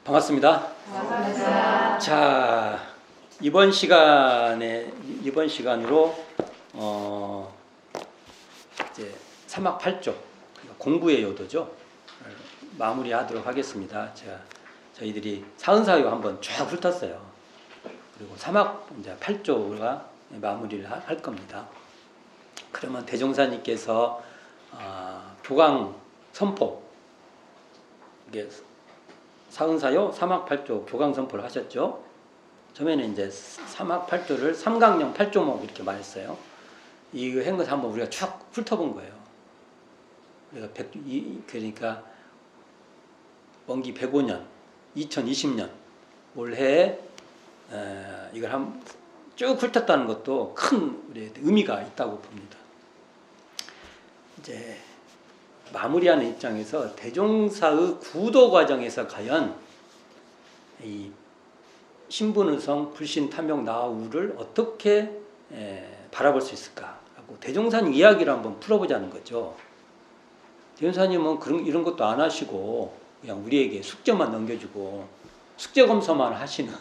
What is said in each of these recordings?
반갑습니다. 반갑습니다. 자, 이번 시간으로 이제 3학 8조 공부의 요도죠. 마무리하도록 하겠습니다. 저희들이 사은사유 한번 쫙 훑었어요. 그리고 3학 이제 8조가 마무리를 할 겁니다. 그러면 대종사님께서 교강 선포, 이게 사은사요 3학 8조 교강 선포를 하셨죠. 처음에는 이제 3학 8조를 삼강령 8조목 이렇게 말했어요. 이거 한 것을 한번 우리가 쭉 훑어본 거예요. 그러니까 원기 105년, 2020년 올해에 이걸 쭉 훑었다는 것도 큰 의미가 있다고 봅니다. 이제 마무리하는 입장에서 대종사의 구도 과정에서 과연 이 신분의성, 불신, 탐욕, 나우를 어떻게 바라볼 수 있을까 하고 대종사님 이야기를 한번 풀어보자는 거죠. 대종사님은 이런 것도 안 하시고 그냥 우리에게 숙제만 넘겨주고 숙제 검사만 하시는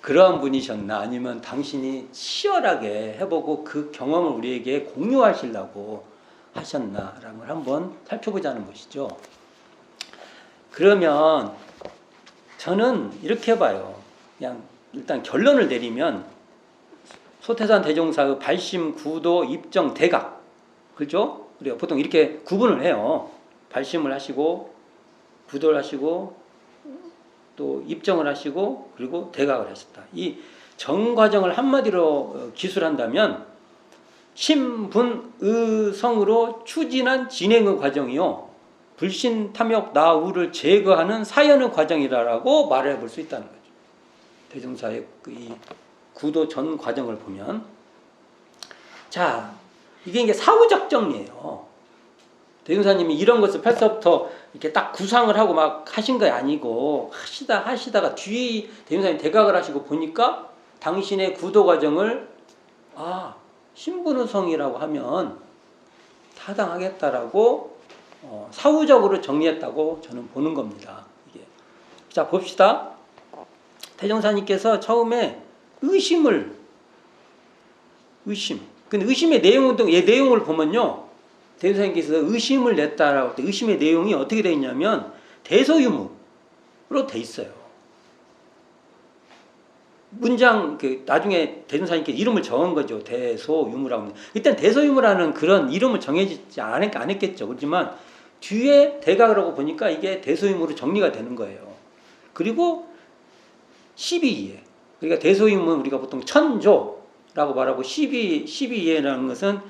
그러한 분이셨나, 아니면 당신이 치열하게 해보고 그 경험을 우리에게 공유하시려고 하셨나라는 걸 한번 살펴보자는 것이죠. 그러면 저는 이렇게 봐요. 그냥 일단 결론을 내리면 소태산 대종사의 발심, 구도, 입정, 대각, 그렇죠? 우리가 보통 이렇게 구분을 해요. 발심을 하시고 구도를 하시고 또 입정을 하시고 그리고 대각을 하셨다. 이 정 과정을 한마디로 기술한다면 신분의성으로 추진한 진행의 과정이요, 불신, 탐욕, 나우를 제거하는 사연의 과정이라고 말해 볼 수 있다는 거죠. 대종사의 이 구도 전 과정을 보면, 자, 이게 사후적 정리예요. 대종사님이 이런 것을 벌써부터 이렇게 딱 구상을 하고 막 하신 거 아니고 하시다가 뒤에 대종사님 대각을 하시고 보니까 당신의 구도 과정을 신분의성이라고 하면 타당하겠다라고 사후적으로 정리했다고 저는 보는 겁니다. 이게. 자, 봅시다. 대종사님께서 처음에 의심. 근데 의심의 내용을 보면요, 대종사님께서 의심을 냈다라고 할 때 의심의 내용이 어떻게 되어 있냐면 대소유무로 돼 있어요. 문장 나중에 대종사님께 이름을 정한 거죠. 대소유무라고. 일단 대소유무라는 그런 이름을 정해지지 안 했겠죠. 그렇지만 뒤에 대각을 하고 보니까 이게 대소유무로 정리가 되는 거예요. 그리고 12이해. 그러니까 대소유무 우리가 보통 천조라고 말하고 12이해라는 것은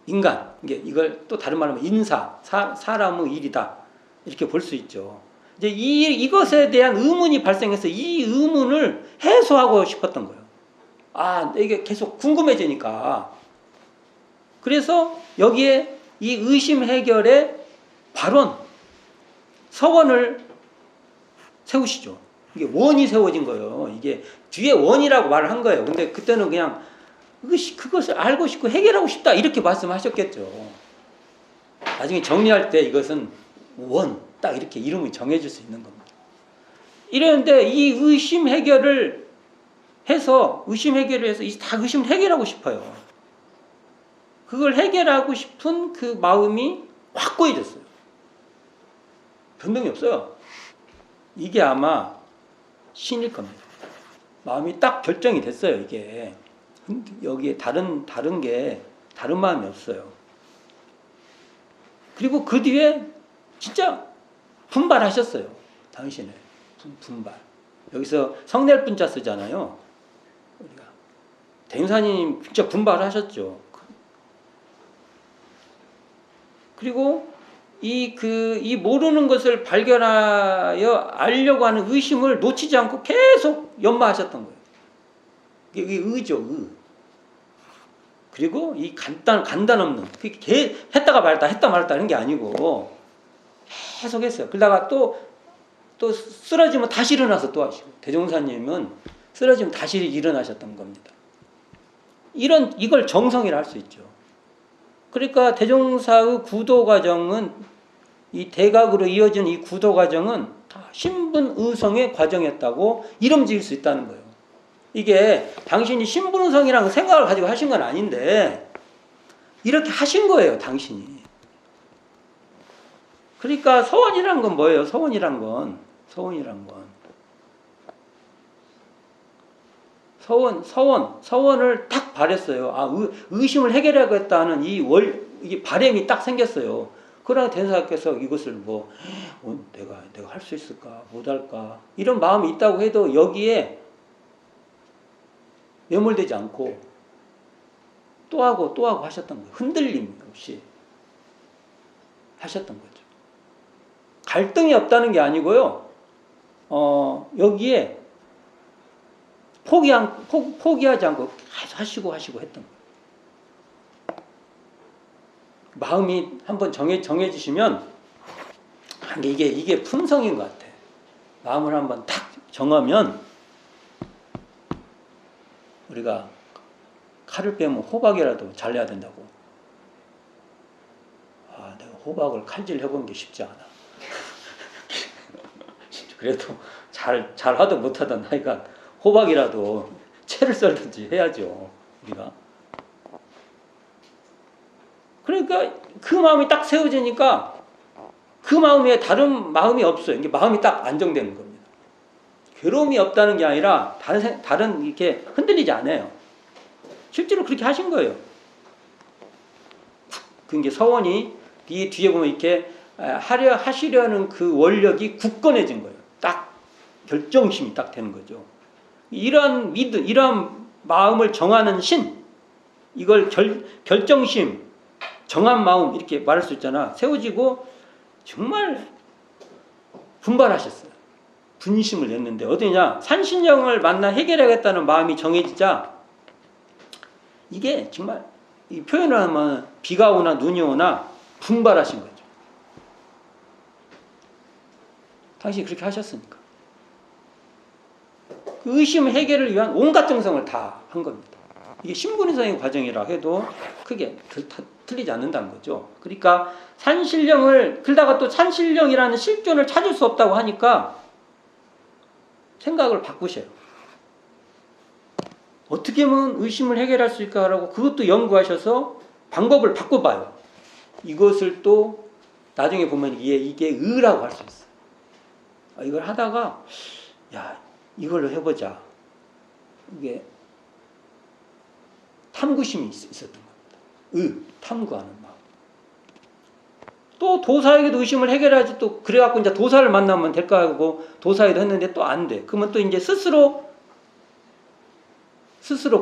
인간. 이걸 또 다른 말로 하면 인사, 사람의 일이다. 이렇게 볼 수 있죠. 이제 이것에 대한 의문이 발생해서 이 의문을 해소하고 싶었던 거예요. 이게 계속 궁금해지니까. 그래서 여기에 이 의심 해결의 발원, 서원을 세우시죠. 이게 원이 세워진 거예요. 이게 뒤에 원이라고 말을 한 거예요. 근데 그때는 그냥 그것을 알고 싶고 해결하고 싶다 이렇게 말씀하셨겠죠. 나중에 정리할 때 이것은 원, 딱 이렇게 이름이 정해질 수 있는 겁니다. 이랬는데 이 의심 해결을 해서 다 의심을 해결하고 싶어요. 그걸 해결하고 싶은 그 마음이 확고해졌어요. 변동이 없어요. 이게 아마 신일 겁니다. 마음이 딱 결정이 됐어요. 이게 여기에 다른 마음이 없어요. 그리고 그 뒤에 진짜 분발하셨어요. 당신의 분발. 여기서 성낼 분자 쓰잖아요. 우리가 대종사님 진짜 분발하셨죠. 그리고 이 모르는 것을 발견하여 알려고 하는 의심을 놓치지 않고 계속 연마하셨던 거예요. 이게 의죠, 의. 그리고 이 간단 없는, 했다 말았다 이런 게 아니고 계속 했어요. 그러다가 또 쓰러지면 다시 일어나서 또 하시고, 대종사님은 쓰러지면 다시 일어나셨던 겁니다. 이걸 정성이라 할 수 있죠. 그러니까 대종사의 구도 과정은 이 대각으로 이어진 이 구도 과정은 다 신분의성의 과정이었다고 이름 지을 수 있다는 거예요. 이게 당신이 신분의성이라는 생각을 가지고 하신 건 아닌데 이렇게 하신 거예요, 당신이. 그러니까 서원이란 건 뭐예요? 서원이란 건 서원을 딱 바랬어요. 아, 의심을 해결하겠다는 이게 바람이 딱 생겼어요. 그러나 대사께서 이것을 내가 할 수 있을까, 못할까 이런 마음이 있다고 해도 여기에 매몰되지 않고 또 하고 하셨던 거예요. 흔들림 없이 하셨던 거죠. 갈등이 없다는 게 아니고요. 여기에 포기하지 않고 계속 하시고 했던 거예요. 마음이 한번 정해지시면 이게 품성인 것 같아. 마음을 한번 딱 정하면 우리가 칼을 빼면 호박이라도 잘라야 된다고. 아, 내가 호박을 칼질 해본 게 쉽지 않아. 그래도 잘하든 못하든 하여간 호박이라도 채를 썰든지 해야죠, 우리가. 그러니까 그 마음이 딱 세워지니까 그 마음에 다른 마음이 없어요. 이게 마음이 딱 안정되는 겁니다. 괴로움이 없다는 게 아니라 다른 이렇게 흔들리지 않아요. 실제로 그렇게 하신 거예요. 그게 서원이 뒤에 보면 이렇게 하시려는 그 원력이 굳건해진 거예요. 딱 결정심이 딱 되는 거죠. 이러한 믿음, 이러한 마음을 정하는 신, 이걸 결정심, 정한 마음 이렇게 말할 수 있잖아. 세워지고 정말 분발하셨어요. 분심을 냈는데 어디냐? 산신령을 만나 해결하겠다는 마음이 정해지자 이게 정말 이 표현을 하면 비가 오나 눈이 오나 분발하신 거죠. 당신이 그렇게 하셨으니까. 그 의심 해결을 위한 온갖 정성을 다 한 겁니다. 이게 신분의성의 과정이라 해도 크게 틀리지 않는다는 거죠. 그러니까 산신령을 그러다가 또 산신령이라는 실존을 찾을 수 없다고 하니까 생각을 바꾸셔요. 어떻게 하면 의심을 해결할 수 있을까라고 그것도 연구하셔서 방법을 바꿔봐요. 이것을 또 나중에 보면 이게 의라고 할 수 있어요. 이걸 하다가 이걸로 해보자. 이게 탐구심이 있었던 겁니다. 탐구하는 마음. 또 도사에게도 의심을 해결하지 또 그래갖고 이제 도사를 만나면 될까 하고 도사에도 했는데 또 안 돼. 그러면 또 이제 스스로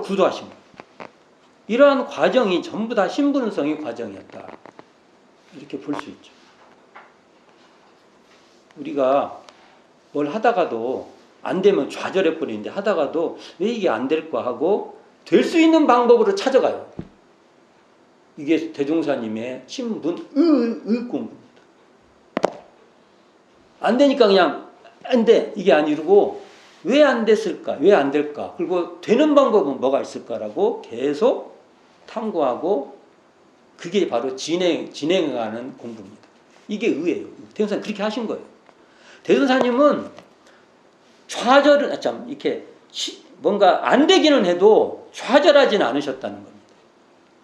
구도하신 거예요. 이러한 과정이 전부 다 신분의성의 과정이었다. 이렇게 볼 수 있죠. 우리가 뭘 하다가도 안 되면 좌절해 버리는데 하다가도 왜 이게 안 될까 하고 될 수 있는 방법으로 찾아가요. 이게 대종사님의 신분의 공부입니다. 안 되니까 그냥 안 돼 이게 아니고 왜 안 됐을까? 왜 안 될까? 그리고 되는 방법은 뭐가 있을까라고 계속 탐구하고 그게 바로 진행하는 공부입니다. 이게 의예요. 대종사님 그렇게 하신 거예요. 대종사님은 좌절은 이렇게 뭔가 안 되기는 해도 좌절하지는 않으셨다는 겁니다.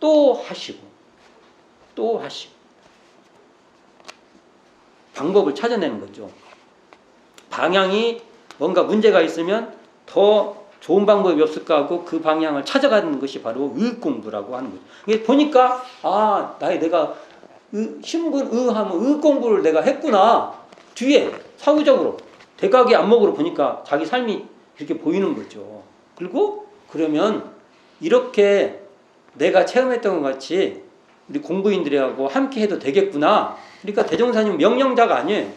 또 하시고 방법을 찾아내는 거죠. 방향이 뭔가 문제가 있으면 더 좋은 방법이 없을까 하고 그 방향을 찾아가는 것이 바로 의공부라고 하는 거죠. 이게 보니까 내가 신분의하면 의공부를 내가 했구나. 뒤에 사후적으로 대각의 안목으로 보니까 자기 삶이 이렇게 보이는 거죠. 그리고 그러면 이렇게 내가 체험했던 것 같이 우리 공부인들하고 함께 해도 되겠구나. 그러니까 대종사님은 명령자가 아니에요.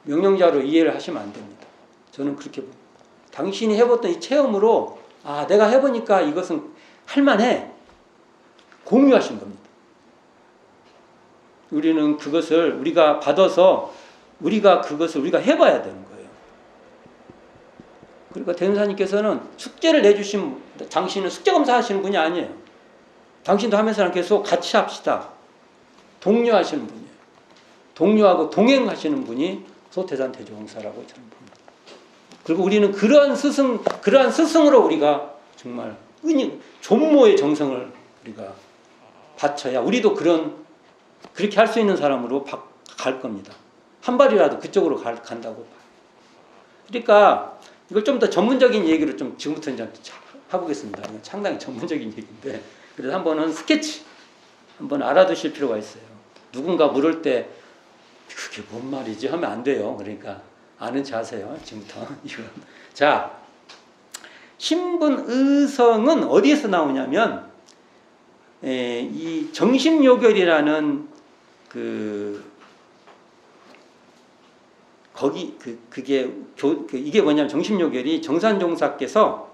명령자로 이해를 하시면 안 됩니다. 저는 그렇게 봅니다. 당신이 해봤던 이 체험으로 내가 해보니까 이것은 할만해. 공유하신 겁니다. 우리는 그것을 우리가 받아서 그것을 우리가 해봐야 되는 거예요. 그러니까 대종사님께서는 숙제를 내주신 당신은 숙제검사 하시는 분이 아니에요. 당신도 하면서 계속 같이 합시다. 독려하시는 분이에요. 동료하고 동행하시는 분이 소태산 대종사라고 저는 봅니다. 그리고 우리는 그러한 스승으로 우리가 정말 존모의 정성을 우리가 바쳐야 우리도 그렇게 할 수 있는 사람으로 갈 겁니다. 한 발이라도 그쪽으로 간다고 봐요. 그러니까 이걸 좀 더 전문적인 얘기로 좀 지금부터 이제 해보겠습니다. 상당히 전문적인 얘기인데 그래서 한번은 스케치 한번 알아두실 필요가 있어요. 누군가 물을 때 그게 뭔 말이지 하면 안 돼요. 그러니까 아는 체 하세요. 지금부터 이건. 자, 신분의성은 어디에서 나오냐면 이 정신요결이라는 이게 뭐냐면 정신요결이 정산종사께서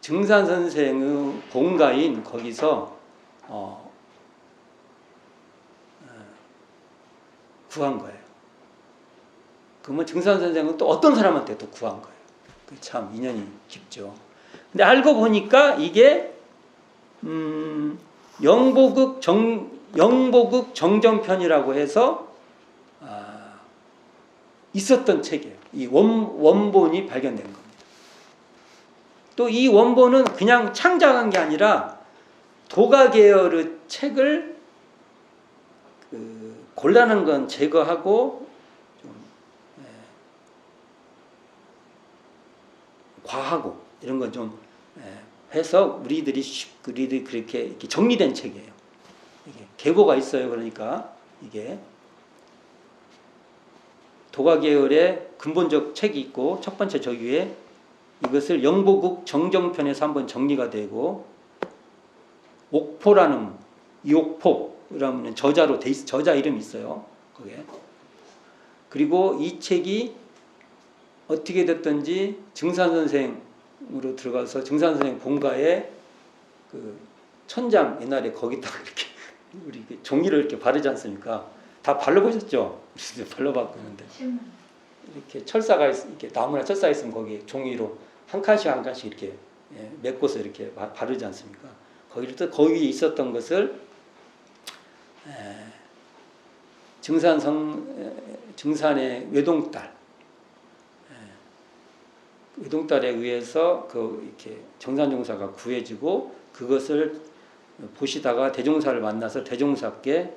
증산 선생의 본가인 거기서 구한 거예요. 그러면 증산 선생은 또 어떤 사람한테 또 구한 거예요. 참 인연이 깊죠. 근데 알고 보니까 이게 영보극 정정편이라고 해서 있었던 책이에요. 이 원본이 발견된 겁니다. 또 이 원본은 그냥 창작한 게 아니라 도가계열의 책을 곤란한 건 제거하고 좀 과하고 이런 건 좀 해서 우리들이 그렇게 이렇게 정리된 책이에요. 이게 계보가 있어요. 그러니까 이게 도가계열의 근본적 책이 있고 첫 번째 저 위에 이것을 영보국 정정편에서 한번 정리가 되고 옥포라는 이옥포라는 저자로 저자 이름이 있어요. 거기에. 그리고 이 책이 어떻게 됐든지 증산 선생으로 들어가서 증산 선생 본가에 그 천장 옛날에 거기다가 이렇게 우리 종이를 이렇게 바르지 않습니까? 다 발라보셨죠? 발라봤는데 이렇게 철사가 이렇게 나무나 철사가 있으면 거기 종이로 한 칸씩 한 칸씩 이렇게 메꿔서 이렇게 바르지 않습니까? 거기에 있었던 것을 증산의 외동딸에 의해서 이렇게 정산종사가 구해지고 그것을 보시다가 대종사를 만나서 대종사께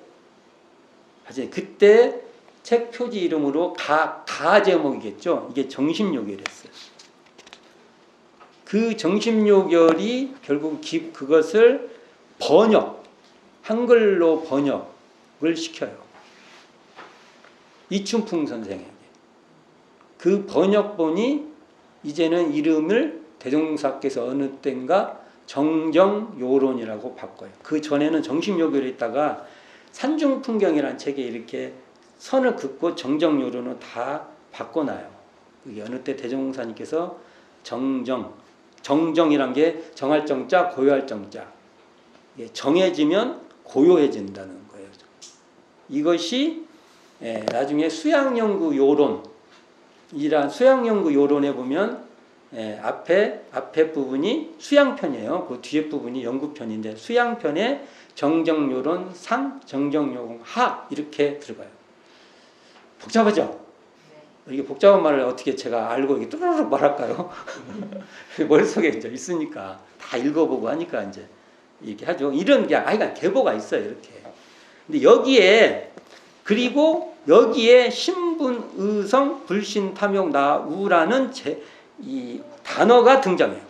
그때 책 표지 이름으로 가 제목이겠죠. 이게 정심요결이었어요. 그 정심요결이 결국 그것을 한글로 번역을 시켜요. 이춘풍 선생에게. 그 번역본이 이제는 이름을 대종사께서 어느 때인가 정정요론이라고 바꿔요. 그 전에는 정심요결이 있다가 산중풍경이라는 책에 이렇게 선을 긋고 정정요론을 다 바꿔놔요. 그게 어느 때 대종사님께서 정정이란 게 정할 정자, 고요할 정자. 정해지면 고요해진다는 거예요. 이것이 나중에 수양연구 요론에 보면 앞에 부분이 수양편이에요. 그 뒤에 부분이 연구편인데 수양편에 정정요론 상, 정정요론 하 이렇게 들어가요. 복잡하죠? 이게 복잡한 말을 어떻게 제가 알고 이게 뚜루룩 말할까요? 머릿속에 이제 있으니까 다 읽어보고 하니까 이제 이렇게 하죠. 이런 게 하여간 계보가 있어요. 이렇게. 근데 여기에 신분, 의성, 불신, 탐욕, 나우라는 이 단어가 등장해요.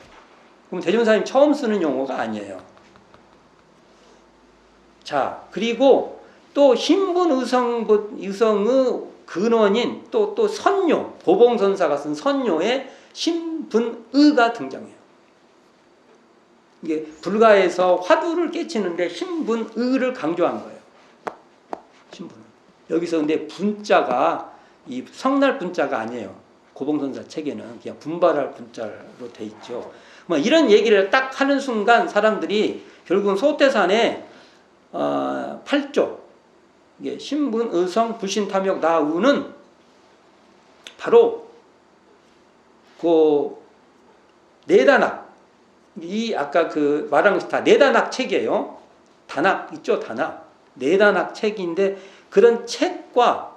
그럼 대종사님 처음 쓰는 용어가 아니에요. 자, 그리고 또 신분, 의성의 근원인 또 선료, 보봉선사가 쓴 선료의 신분의가 등장해요. 이게 불가에서 화두를 깨치는데 신분의를 강조한 거예요. 신분. 여기서 근데 분자가 이 성날 분자가 아니에요. 고봉선사 책에는 그냥 분발할 분자로 돼 있죠. 이런 얘기를 딱 하는 순간 사람들이 결국은 소태산의 8조 이게 신분, 의성, 불신, 탐욕, 나우는 바로 그 내단학 이 아까 그 말한 것이 다 내단학 책이에요. 단학 있죠, 단학. 내단학 책인데 그런 책과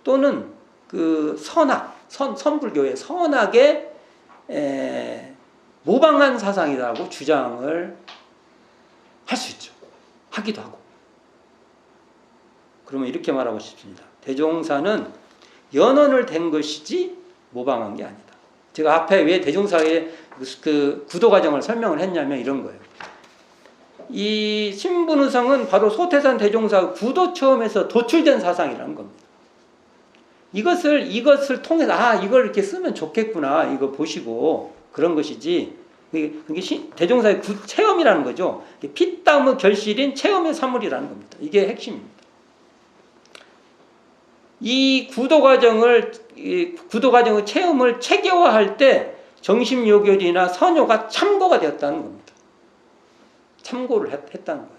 또는 그 선불교의 선학의 모방한 사상이라고 주장을 할 수 있죠. 하기도 하고. 그러면 이렇게 말하고 싶습니다. 대종사는 연언을 댄 것이지 모방한 게 아니다. 제가 앞에 왜 대종사의 그 구도 과정을 설명을 했냐면 이런 거예요. 이 신분의성은 바로 소태산 대종사 구도 처음에서 도출된 사상이라는 겁니다. 이것을 통해서 이걸 이렇게 쓰면 좋겠구나 이거 보시고 그런 것이지. 그게 대종사의 체험이라는 거죠. 피땀의 결실인 체험의 사물이라는 겁니다. 이게 핵심입니다. 이 구도 과정의 체험을 체계화할 때 정심요결이나 선요가 참고가 되었다는 겁니다. 참고를 했다는 거예요.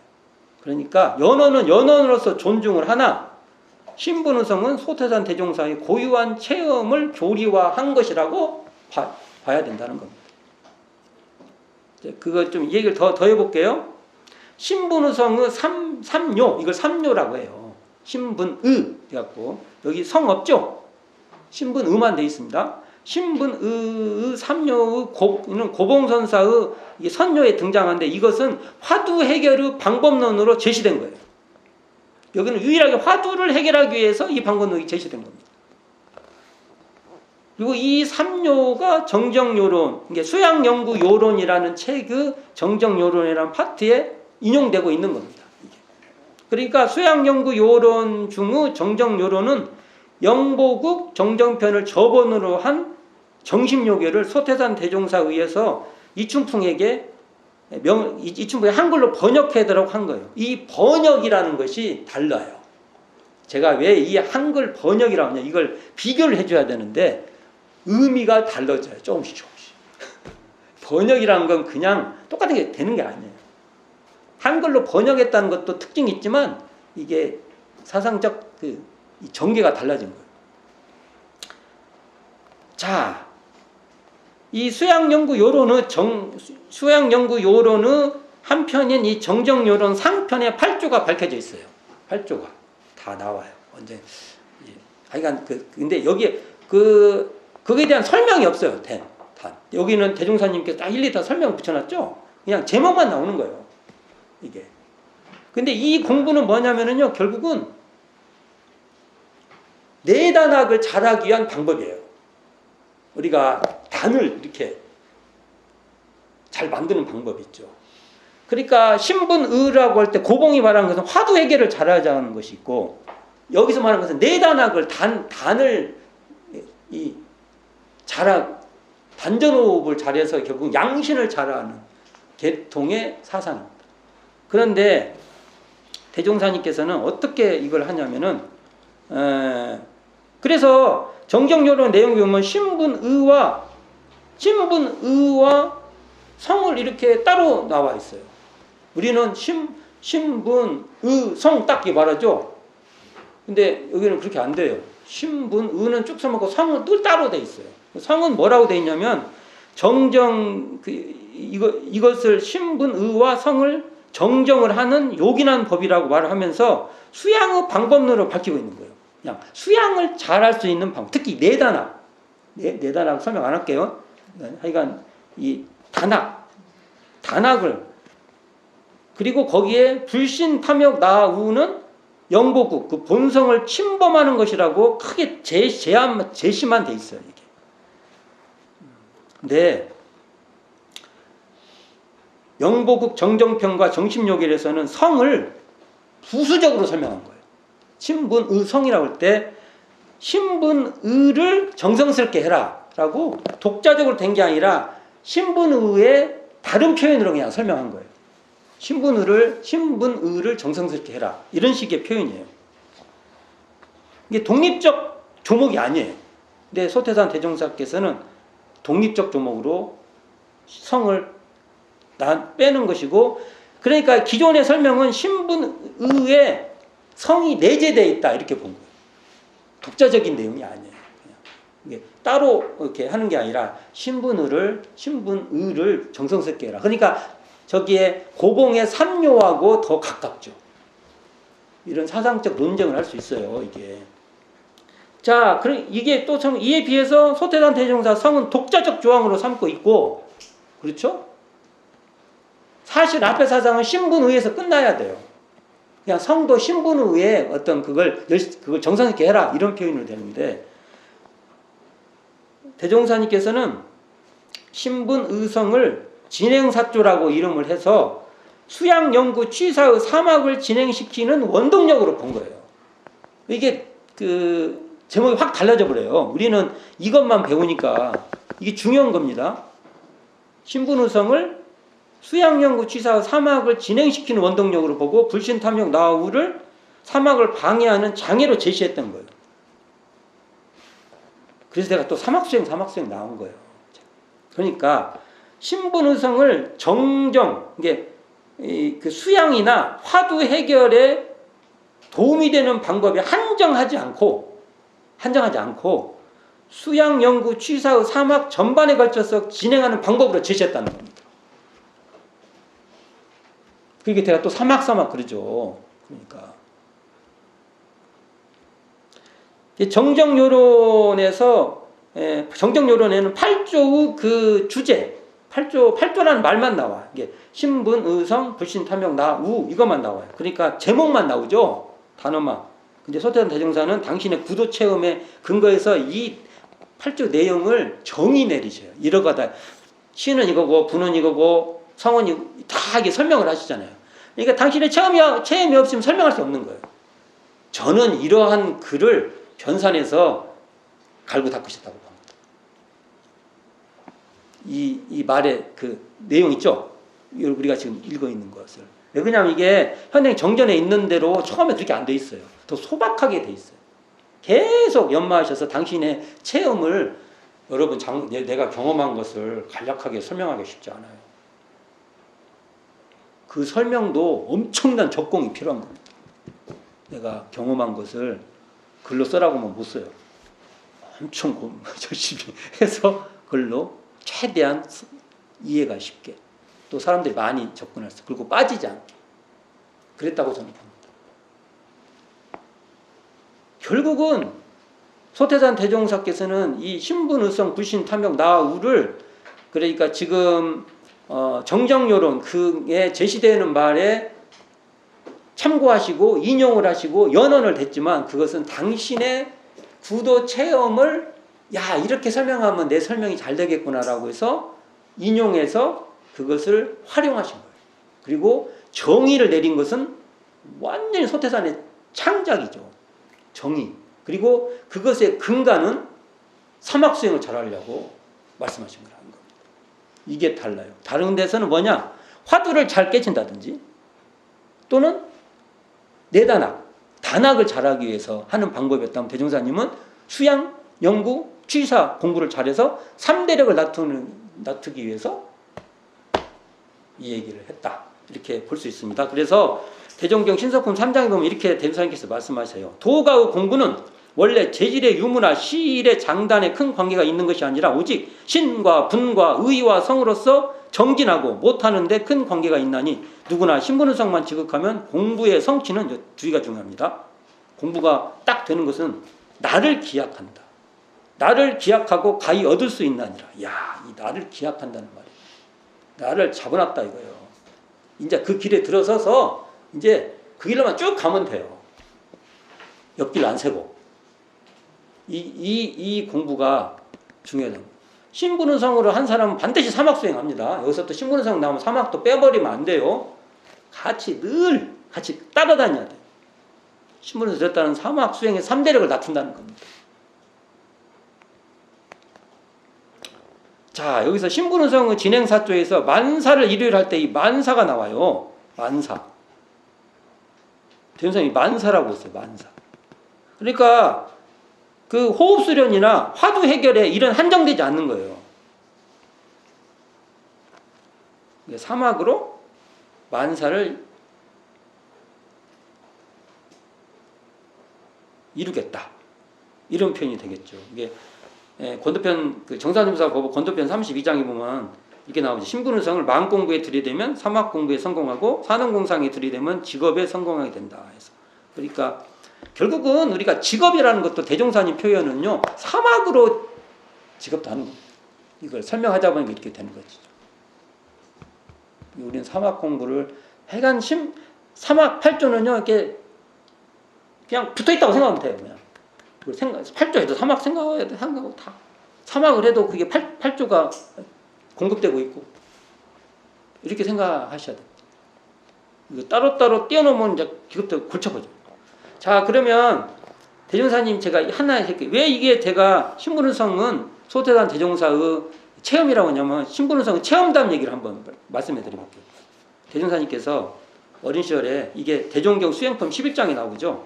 그러니까 연언은 연언으로서 존중을 하나 신분의성은 소태산 대종사의 고유한 체험을 교리화한 것이라고 봐야 된다는 겁니다. 그거 좀 얘기를 더 해볼게요. 신분의성의 삼요, 이걸 삼요라고 해요. 신분의 해갖고 여기 성 없죠? 신분의만 되어 있습니다. 신분의 삼요의 고봉선사의 선요에 등장하는데 이것은 화두 해결의 방법론으로 제시된 거예요. 여기는 유일하게 화두를 해결하기 위해서 이 방법론이 제시된 겁니다. 그리고 이 삼요가 정정요론, 수양연구요론이라는 책의 정정요론이라는 파트에 인용되고 있는 겁니다. 그러니까 수양연구요론 중의 정정요론은 영보국 정정편을 저번으로 한 정심요결을 소태산 대종사에 의해서 이춘풍에게 한글로 번역해달라고 한 거예요. 이 번역이라는 것이 달라요. 제가 왜 이 한글 번역이라고 하냐, 이걸 비교를 해줘야 되는데 의미가 달라져요. 조금씩. 번역이라는 건 그냥 똑같은 게 되는 게 아니에요. 한글로 번역했다는 것도 특징이 있지만 이게 사상적 이 전개가 달라진 거예요. 자, 이 수양연구요론의 한편인 이 정정요론 상편에 8조가 밝혀져 있어요. 8조가 다 나와요. 언제? 하여간 근데 여기에 거기에 대한 설명이 없어요. 여기는 대종사님께서 딱 일일이 다 설명 붙여놨죠. 그냥 제목만 나오는 거예요. 이게. 근데 이 공부는 뭐냐면은요, 결국은 내단학을 잘하기 위한 방법이에요. 우리가 단을 이렇게 잘 만드는 방법이 있죠. 그러니까 신분의라고 할 때 고봉이 말하는 것은 화두 해결을 잘하자는 것이 있고, 여기서 말하는 것은 내단학을 단을 단전호흡을 잘해서 결국 양신을 잘하는 계통의 사상입니다. 그런데 대종사님께서는 어떻게 이걸 하냐면은 그래서 정정요론 내용을 보면 신분의와 성을 이렇게 따로 나와 있어요. 우리는 신분의 성 딱 말하죠. 근데 여기는 그렇게 안 돼요. 신분의는 쭉 써먹고 성은 또 따로 돼 있어요. 성은 뭐라고 돼 있냐면 이것을 신분의와 성을 정정을 하는 요긴한 법이라고 말을 하면서 수양의 방법론으로 밝히고 있는 거예요. 그냥 수양을 잘할 수 있는 방법, 특히 내단학, 내단학 설명 안 할게요. 하여간 이 단학을 그리고 거기에 불신 탐욕 나우는 영보국 그 본성을 침범하는 것이라고 크게 제시만 돼 있어요. 이게. 근데 영보국 정정편과 정심요결에서는 성을 부수적으로 설명한 거예요. 신분의 성이라고 할 때 신분의를 정성스럽게 해라 라고 독자적으로 된 게 아니라 신분의의 다른 표현으로 그냥 설명한 거예요. 신분의를 정성스럽게 해라, 이런 식의 표현이에요. 이게 독립적 조목이 아니에요. 근데 소태산 대종사께서는 독립적 조목으로 성을 빼는 것이고, 그러니까 기존의 설명은 신분의에 성이 내재되어 있다 이렇게 본 거예요. 독자적인 내용이 아니에요. 이게 따로 이렇게 하는 게 아니라 신분의를 정성스럽게 해라. 그러니까 저기에 고봉의 삼요하고 더 가깝죠. 이런 사상적 논쟁을 할 수 있어요, 이게. 자, 그럼 이게 또 참 이에 비해서 소태산 대종사 성은 독자적 조항으로 삼고 있고, 그렇죠? 사실 앞에 사상은 신분의에서 끝나야 돼요. 그냥 성도 신분의에 어떤 그걸 정성 있게 해라 이런 표현으로 되는데, 대종사님께서는 신분의성을 진행사조라고 이름을 해서 수양연구 취사의 사막을 진행시키는 원동력으로 본 거예요. 이게 그 제목이 확 달라져 버려요. 우리는 이것만 배우니까 이게 중요한 겁니다. 신분의성을 수양연구 취사의 사막을 진행시키는 원동력으로 보고 불신탐욕 나우를 사막을 방해하는 장애로 제시했던 거예요. 그래서 내가 또 사막수행 나온 거예요. 그러니까 신분의성을 정정, 이게 그 수양이나 화두 해결에 도움이 되는 방법에 한정하지 않고 수양 연구 취사의 사막 전반에 걸쳐서 진행하는 방법으로 제시했다는 겁니다. 그게 제가 또 사막 그러죠. 그러니까 정정요론에는 8조의 그 주제, 8조라는 말만 나와. 이게 신분, 의성, 불신, 탐욕, 나, 우 이것만 나와요. 그러니까 제목만 나오죠. 단어만. 근데 소태산 대종사는 당신의 구도 체험에 근거해서 이 8조 내용을 정의 내리셔요. 이러가다 시는 이거고 부는 이거고 성은 다 이게 설명을 하시잖아요. 그러니까 당신의 체험이 없으면 설명할 수 없는 거예요. 저는 이러한 글을 변산해서 갈고 닦으셨다고 봅니다. 이 말의 그 내용 있죠? 우리가 지금 읽어 있는 것을. 왜냐하면 이게 현행 정전에 있는 대로 처음에 그렇게 안 돼 있어요. 더 소박하게 돼 있어요. 계속 연마하셔서 당신의 체험을 여러분 내가 경험한 것을 간략하게 설명하기 쉽지 않아요. 그 설명도 엄청난 적공이 필요한 겁니다. 내가 경험한 것을 글로 써라고 하면 못 써요. 엄청 열심히 해서 글로 최대한 이해가 쉽게 또 사람들이 많이 접근할 수 그리고 빠지지 않게 그랬다고 저는 봅니다. 결국은 소태산 대종사께서는 이 신분의성 불신 탐욕 나우를 그러니까 지금 정정요론 그에 제시되는 말에 참고하시고 인용을 하시고 연언을 했지만 그것은 당신의 구도 체험을 이렇게 설명하면 내 설명이 잘 되겠구나라고 해서 인용해서 그것을 활용하신 거예요. 그리고 정의를 내린 것은 완전히 소태산의 창작이죠. 정의. 그리고 그것의 근간은 사막수행을 잘하려고 말씀하신 거라는 겁니다. 이게 달라요. 다른 데서는 뭐냐? 화두를 잘 깨친다든지 또는 내단학, 단학을 잘하기 위해서 하는 방법이었다면 대종사님은 수양, 연구, 취사 공부를 잘해서 3대력을 낮추기 위해서 이 얘기를 했다. 이렇게 볼 수 있습니다. 그래서 대종경 신석품 3장에 보면 이렇게 대종사님께서 말씀하세요. 도가의 공부는 원래 재질의 유무나 시일의 장단에 큰 관계가 있는 것이 아니라 오직 신과 분과 의와 성으로서 정진하고 못하는데 큰 관계가 있나니 누구나 신분의성만 지극하면 공부의 성취는 주의가 중요합니다. 공부가 딱 되는 것은 나를 기약한다. 나를 기약하고 가히 얻을 수 있나니라. 이 나를 기약한다는 말이에요. 나를 잡아놨다 이거예요. 이제 그 길에 들어서서 이제 그 길로만 쭉 가면 돼요. 옆길 안 세고. 이 공부가 중요하다. 신분의성으로 한 사람은 반드시 사막 수행합니다. 여기서 또 신분의성 나오면 사막도 빼버리면 안 돼요. 늘 같이 따라다녀야 돼요. 신분의성 들었다는 사막 수행의 3대력을 낮춘다는 겁니다. 자, 여기서 신분의성의 진행사조에서 만사를 일요일 때 이 만사가 나와요. 만사. 대종사님이 만사라고 했어요. 만사. 그러니까 그 호흡수련이나 화두 해결에 이런 한정되지 않는 거예요. 사막으로 만사를 이루겠다. 이런 표현이 되겠죠. 이게 권도편 정사님사 법을 권도편 32장에 보면 이렇게 나오죠. 신분의성을 마음공부에 들이대면 사막공부에 성공하고 산업공상에 들이대면 직업에 성공하게 된다 해서 그러니까 결국은 우리가 직업이라는 것도 대종사님 표현은요, 사막으로 직업도 하는 거예요. 이걸 설명하자 보니까 이렇게 되는 거죠. 우리는 사막 공부를 해간 사막 8조는요, 이렇게 그냥 붙어 있다고 생각하면 돼요. 그냥 8조에도 사막 생각하고 다 사막을 해도 그게 8조가 공급되고 있고 이렇게 생각하셔야 돼요. 이거 따로따로 띄워놓으면 이제 기급도 골쳐버죠. 자, 그러면 대종사님 제가 하나 할게요. 왜 이게 제가 신분은성은 소태산 대종사의 체험이라고 하냐면 신분은성의 체험담 얘기를 한번 말씀해 드려볼게요. 대종사님께서 어린 시절에 이게 대종경 수행품 11장에 나오죠.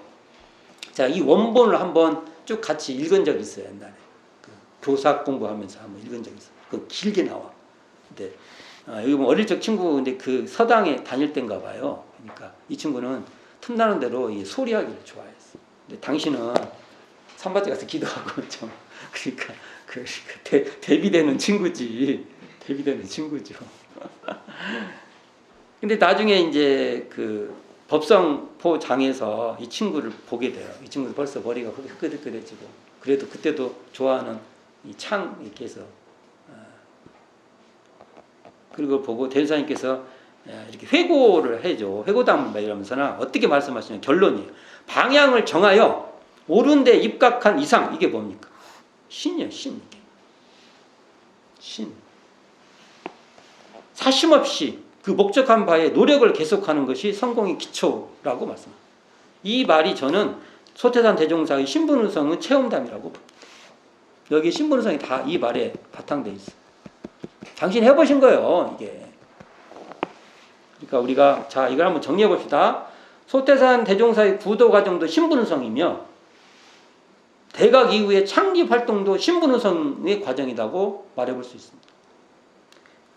자, 이 원본을 한번 쭉 같이 읽은 적이 있어요. 옛날에 그 교사 공부하면서 한번 읽은 적이 있어요. 그 길게 나와. 근데 여기 보면 어릴 적 친구 근데 그 서당에 다닐 때인가 봐요. 그러니까 이 친구는 틈나는 대로 이 소리하기를 좋아했어. 근데 당신은 산밭에 가서 기도하고 좀 그러니까 대비되는 친구지. 대비되는 친구죠. 근데 나중에 이제 그 법성포장에서 이 친구를 보게 돼요. 이 친구도 벌써 머리가 흐끗흐끗해지고 그래도 그때도 좋아하는 이 창 이렇게 해서 그리고 보고 대사님께서 이렇게 회고를 해줘. 회고담을 이러면서나 어떻게 말씀하시냐면 결론이에요. 방향을 정하여 옳은 데 입각한 이상 이게 뭡니까? 신이에요. 신. 사심 없이 그 목적한 바에 노력을 계속하는 것이 성공의 기초라고 말씀합니다. 이 말이 저는 소태산 대종사의 신분은성의 체험담이라고 봅니다. 여기 신분은성이 다 이 말에 바탕되어 있어요. 당신 해보신 거예요, 이게. 그러니까 우리가 자 이걸 한번 정리해 봅시다. 소태산 대종사의 구도 과정도 신분은성이며 대각 이후의 창립 활동도 신분은성의 과정이라고 말해볼 수 있습니다.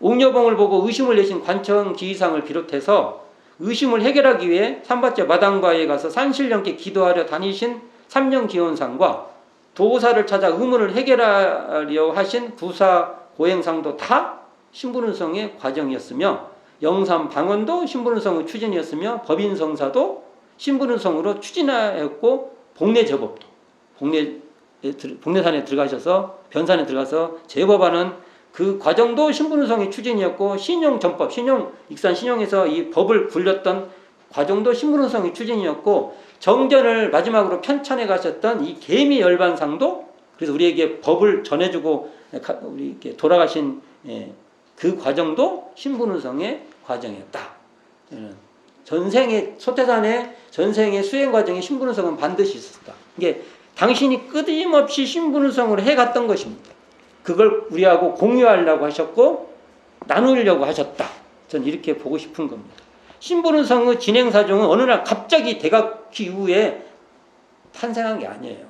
옥녀봉을 보고 의심을 내신 관청 지휘상을 비롯해서 의심을 해결하기 위해 삼밭제 마당바에 가서 산신령께 기도하려 다니신 삼령기원상과 도사를 찾아 의문을 해결하려 하신 구사 고행상도 다 신분은성의 과정이었으며 영삼방언도 신분은성의 추진이었으며 법인성사도 신분은성으로 추진하였고 복례제법도 복례산에 들어가셔서 변산에 들어가서 제법하는 그 과정도 신분은성의 추진이었고 신용전법, 익산 신용에서 이 법을 굴렸던 과정도 신분은성의 추진이었고 정전을 마지막으로 편찬해 가셨던 이 계미열반상도 그래서 우리에게 법을 전해주고 우리 돌아가신 그 과정도 신분은성의 과정이었다. 전생의 소태산의 전생의 수행 과정에 신분은성은 반드시 있었다. 이게 당신이 끊임없이 신분은성으로 해갔던 것입니다. 그걸 우리하고 공유하려고 하셨고 나누려고 하셨다. 전 이렇게 보고 싶은 겁니다. 신분은성의 진행사정은 어느 날 갑자기 대각기 이후에 탄생한 게 아니에요.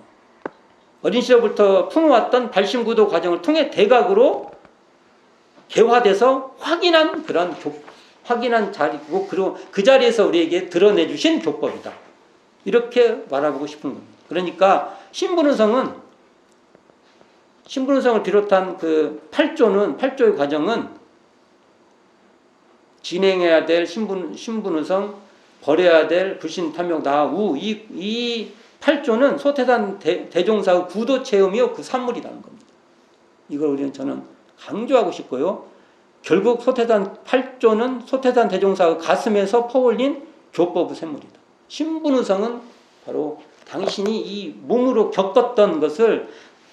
어린 시절부터 품어왔던 발심구도 과정을 통해 대각으로 개화돼서 확인한 자리고 그리고 그 자리에서 우리에게 드러내주신 교법이다. 이렇게 말해보고 싶은 겁니다. 그러니까 신분은성을 비롯한 그 8조의 과정은 진행해야 될 신분은성, 버려야 될 불신탐욕, 나우 이 8조는 소태산 대종사의 구도체험이요 그 산물이라는 겁니다. 이걸 저는 강조하고 싶고요. 결국 소태산 8조는 소태산 대종사의 가슴에서 퍼올린 교법의 샘물이다. 신분은성은 바로 당신이 이 몸으로 겪었던 것을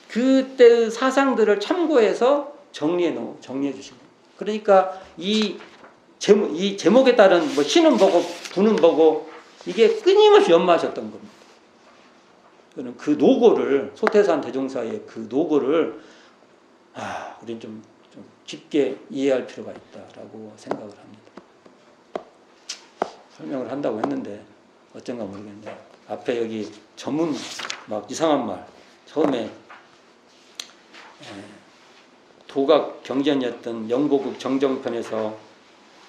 그때의 사상들을 참고해서 정리해 주신 겁니다. 그러니까 이 제목에 따른 신은 보고 부는 보고 이게 끊임없이 연마하셨던 겁니다. 그 노고를 소태산 대종사의 그 노고를 우리는 좀 깊게 이해할 필요가 있다라고 생각을 합니다. 설명을 한다고 했는데 어쩐가 모르겠는데 앞에 여기 전문 막 이상한 말 처음에 도각 경전이었던 영고국 정정편에서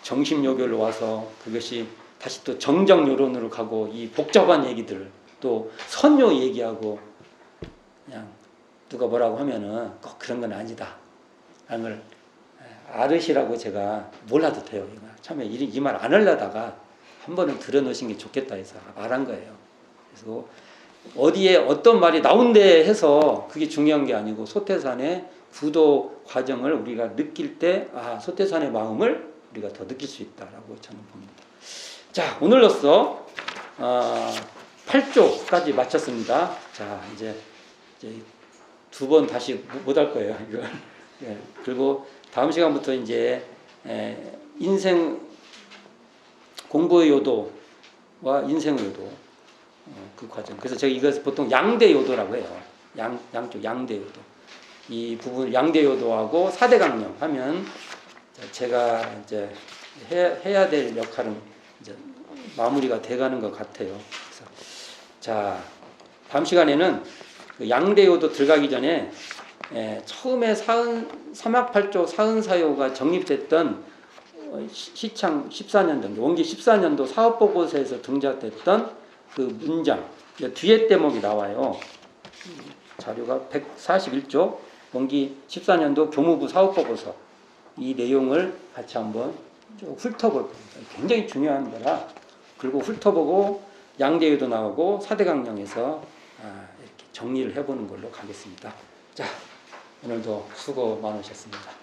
정심요결로 와서 그것이 다시 또 정정요론으로 가고 이 복잡한 얘기들 또 선요 얘기하고 그냥 누가 뭐라고 하면은 꼭 그런 건 아니다 라는 걸 알으시라고 제가 몰라도 돼요. 처음에 이 말 안 하려다가 한 번은 들어놓으신 게 좋겠다 해서 말한 거예요. 그래서 어디에 어떤 말이 나온대 해서 그게 중요한 게 아니고 소태산의 구도 과정을 우리가 느낄 때 소태산의 마음을 우리가 더 느낄 수 있다라고 저는 봅니다. 자, 오늘로써 8조까지 마쳤습니다. 자, 이제 두 번 다시 못 할 거예요. 이거. 예, 그리고 다음 시간부터 이제 인생 공부의 요도와 인생의 요도 그 과정. 그래서 제가 이것을 보통 양대 요도라고 해요. 양쪽 양대 요도. 이 부분 양대 요도하고 4대 강령 하면 제가 이제 해야 될 역할은 이제 마무리가 돼가는 것 같아요. 그래서 자, 다음 시간에는 그 양대 요도 들어가기 전에 처음에 삼학팔조 사은사요가 정립됐던 시창 14년도 원기 14년도 사업보고서에서 등장됐던 그 문장 뒤에 대목이 나와요. 자료가 141조 원기 14년도 교무부 사업보고서 이 내용을 같이 한번 쭉 훑어볼 겁니다. 굉장히 중요한 거라 그리고 훑어보고 양대유도 나오고 4대 강령에서 이렇게 정리를 해보는 걸로 가겠습니다. 자, 오늘도 수고 많으셨습니다.